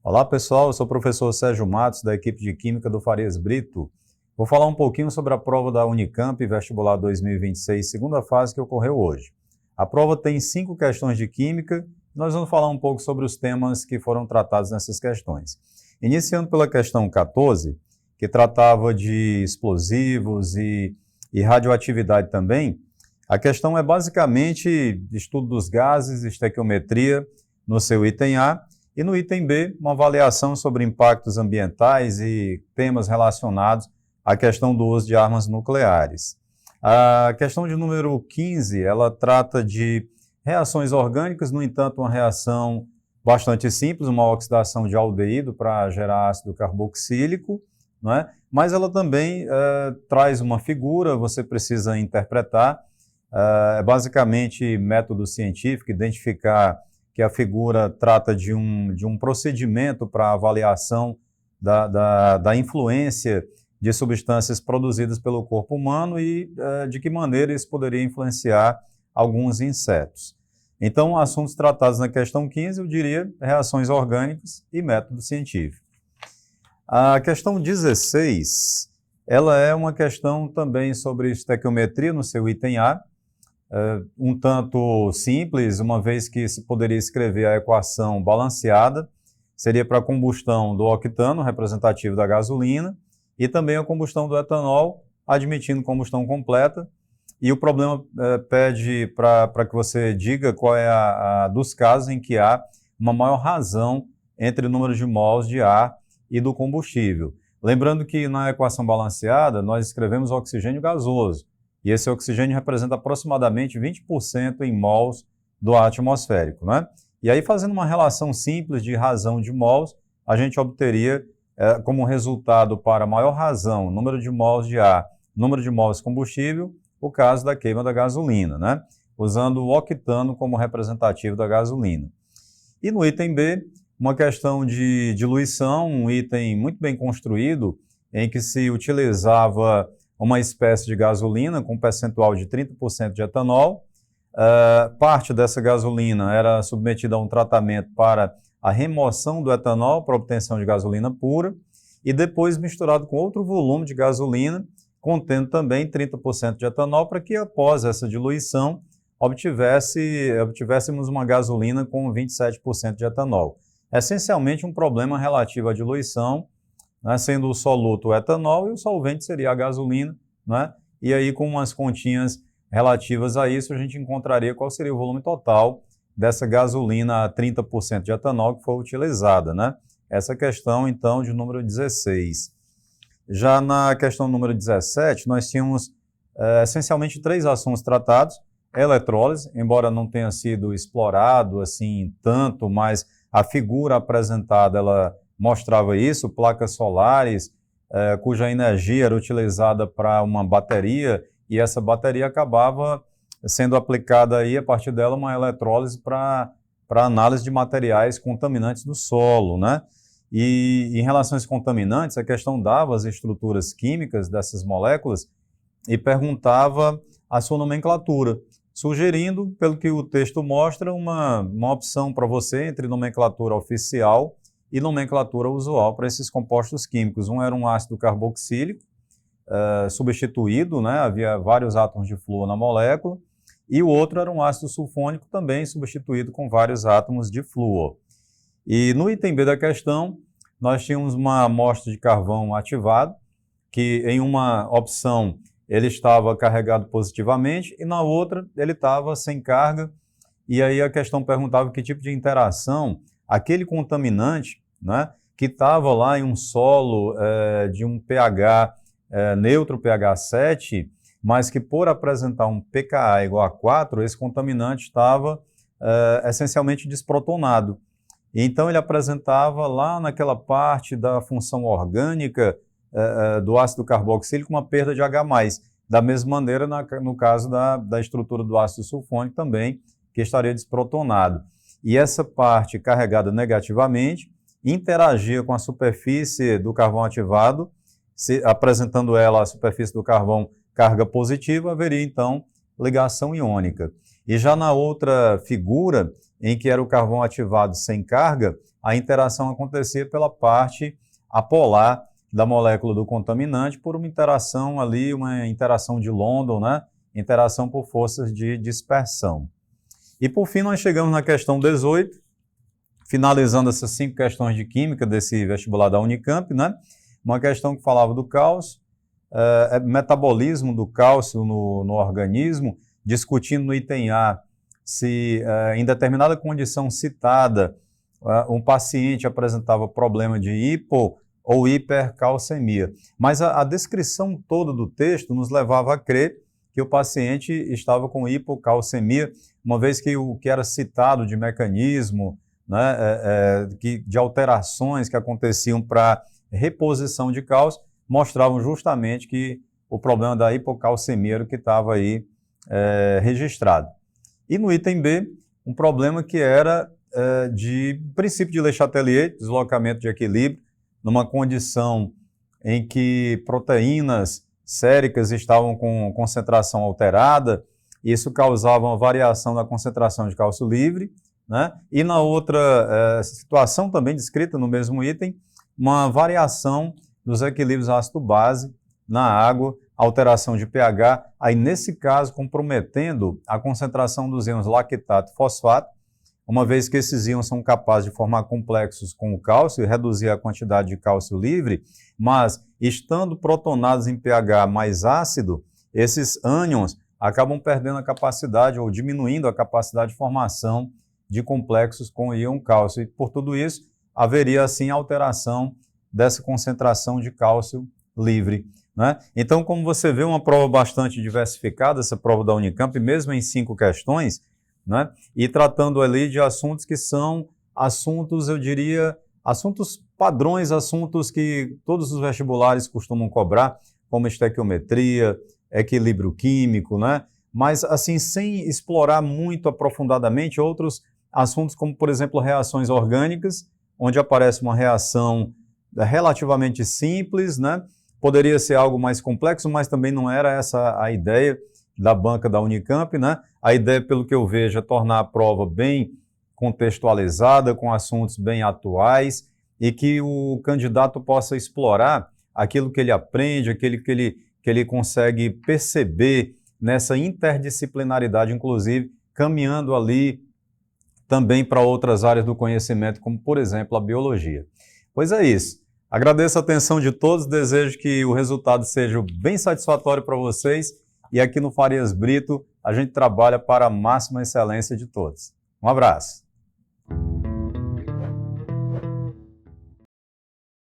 Olá pessoal, eu sou o professor Sérgio Matos, da equipe de Química do Farias Brito. Vou falar um pouquinho sobre a prova da Unicamp Vestibular 2026, segunda fase que ocorreu hoje. A prova tem 5 questões de Química e nós vamos falar um pouco sobre os temas que foram tratados nessas questões. Iniciando pela questão 14, que tratava de explosivos e radioatividade também, a questão é basicamente estudo dos gases, estequiometria no seu item A, e no item B, uma avaliação sobre impactos ambientais e temas relacionados à questão do uso de armas nucleares. A questão de número 15, ela trata de reações orgânicas, no entanto, uma reação bastante simples, uma oxidação de aldeído para gerar ácido carboxílico, não é? Mas ela também traz uma figura, você precisa interpretar, basicamente método científico, identificar que a figura trata de um procedimento para avaliação da influência de substâncias produzidas pelo corpo humano e de que maneira isso poderia influenciar alguns insetos. Então, assuntos tratados na questão 15, eu diria reações orgânicas e método científico. A questão 16, ela é uma questão também sobre estequiometria no seu item A, um tanto simples, uma vez que se poderia escrever a equação balanceada, seria para a combustão do octano, representativo da gasolina, e também a combustão do etanol, admitindo combustão completa. E o problema pede para que você diga qual é a dos casos em que há uma maior razão entre o número de mols de ar e do combustível. Lembrando que na equação balanceada nós escrevemos oxigênio gasoso, e esse oxigênio representa aproximadamente 20% em mols do ar atmosférico, né? E aí, fazendo uma relação simples de razão de mols, a gente obteria como resultado para maior razão, número de mols de ar, número de mols de combustível, o caso da queima da gasolina, né? Usando o octano como representativo da gasolina. E no item B, uma questão de diluição, um item muito bem construído, em que se utilizava uma espécie de gasolina com percentual de 30% de etanol. Parte dessa gasolina era submetida a um tratamento para a remoção do etanol para obtenção de gasolina pura e depois misturado com outro volume de gasolina, contendo também 30% de etanol, para que após essa diluição obtivéssemos uma gasolina com 27% de etanol. Essencialmente um problema relativo à diluição, né, sendo o soluto o etanol e o solvente seria a gasolina, né? E aí com umas continhas relativas a isso a gente encontraria qual seria o volume total dessa gasolina a 30% de etanol que foi utilizada, né? Essa questão então de número 16. Já na questão número 17 nós tínhamos essencialmente 3 assuntos tratados: eletrólise, embora não tenha sido explorado assim tanto, mas a figura apresentada ela mostrava isso, placas solares, cuja energia era utilizada para uma bateria, e essa bateria acabava sendo aplicada aí, a partir dela, uma eletrólise para análise de materiais contaminantes do solo, né? E em relação a esses contaminantes, a questão dava as estruturas químicas dessas moléculas e perguntava a sua nomenclatura, sugerindo, pelo que o texto mostra, uma opção para você entre nomenclatura oficial e nomenclatura usual para esses compostos químicos. Um era um ácido carboxílico, substituído, né? Havia vários átomos de flúor na molécula, e o outro era um ácido sulfônico, também substituído com vários átomos de flúor. E no item B da questão, nós tínhamos uma amostra de carvão ativado, que em uma opção ele estava carregado positivamente e na outra ele estava sem carga, e aí a questão perguntava que tipo de interação aquele contaminante, né, que estava lá em um solo de um pH neutro, pH 7, mas que por apresentar um pKa igual a 4, esse contaminante estava essencialmente desprotonado. Então ele apresentava lá naquela parte da função orgânica do ácido carboxílico uma perda de H+, da mesma maneira no caso da estrutura do ácido sulfônico também, que estaria desprotonado. E essa parte carregada negativamente interagia com a superfície do carvão ativado, apresentando ela a superfície do carvão carga positiva, haveria então ligação iônica. E já na outra figura, em que era o carvão ativado sem carga, a interação acontecia pela parte apolar da molécula do contaminante por uma interação ali, uma interação de London, né? Interação por forças de dispersão. E por fim nós chegamos na questão 18, finalizando essas 5 questões de química desse vestibular da Unicamp, né? Uma questão que falava do cálcio, metabolismo do cálcio no organismo, discutindo no item A se em determinada condição citada um paciente apresentava problema de hipo ou hipercalcemia. Mas a descrição toda do texto nos levava a crer que o paciente estava com hipocalcemia, uma vez que o que era citado de mecanismo, né, de alterações que aconteciam para reposição de cálcio, mostravam justamente que o problema da hipocalcemia era o que estava aí registrado. E no item B, um problema que era de princípio de Le Chatelier, deslocamento de equilíbrio, numa condição em que proteínas séricas estavam com concentração alterada, isso causava uma variação da concentração de cálcio livre, né? E na outra situação também descrita no mesmo item, uma variação dos equilíbrios ácido-base na água, alteração de pH, aí nesse caso comprometendo a concentração dos íons lactato e fosfato, uma vez que esses íons são capazes de formar complexos com o cálcio e reduzir a quantidade de cálcio livre, mas estando protonados em pH mais ácido, esses ânions acabam perdendo a capacidade ou diminuindo a capacidade de formação de complexos com o íon cálcio. E por tudo isso, haveria assim alteração dessa concentração de cálcio livre, né? Então, como você vê, uma prova bastante diversificada, essa prova da Unicamp, mesmo em 5 questões, né? E tratando ali de assuntos que são assuntos, eu diria, assuntos padrões, assuntos que todos os vestibulares costumam cobrar, como estequiometria, equilíbrio químico, né? Mas assim, sem explorar muito aprofundadamente outros assuntos, como por exemplo reações orgânicas, onde aparece uma reação relativamente simples, né? Poderia ser algo mais complexo, mas também não era essa a ideia da banca da Unicamp, né? A ideia, pelo que eu vejo, é tornar a prova bem contextualizada, com assuntos bem atuais, e que o candidato possa explorar aquilo que ele aprende, aquilo que ele consegue perceber nessa interdisciplinaridade, inclusive caminhando ali também para outras áreas do conhecimento, como, por exemplo, a biologia. Pois é isso. Agradeço a atenção de todos, desejo que o resultado seja bem satisfatório para vocês e aqui no Farias Brito a gente trabalha para a máxima excelência de todos. Um abraço.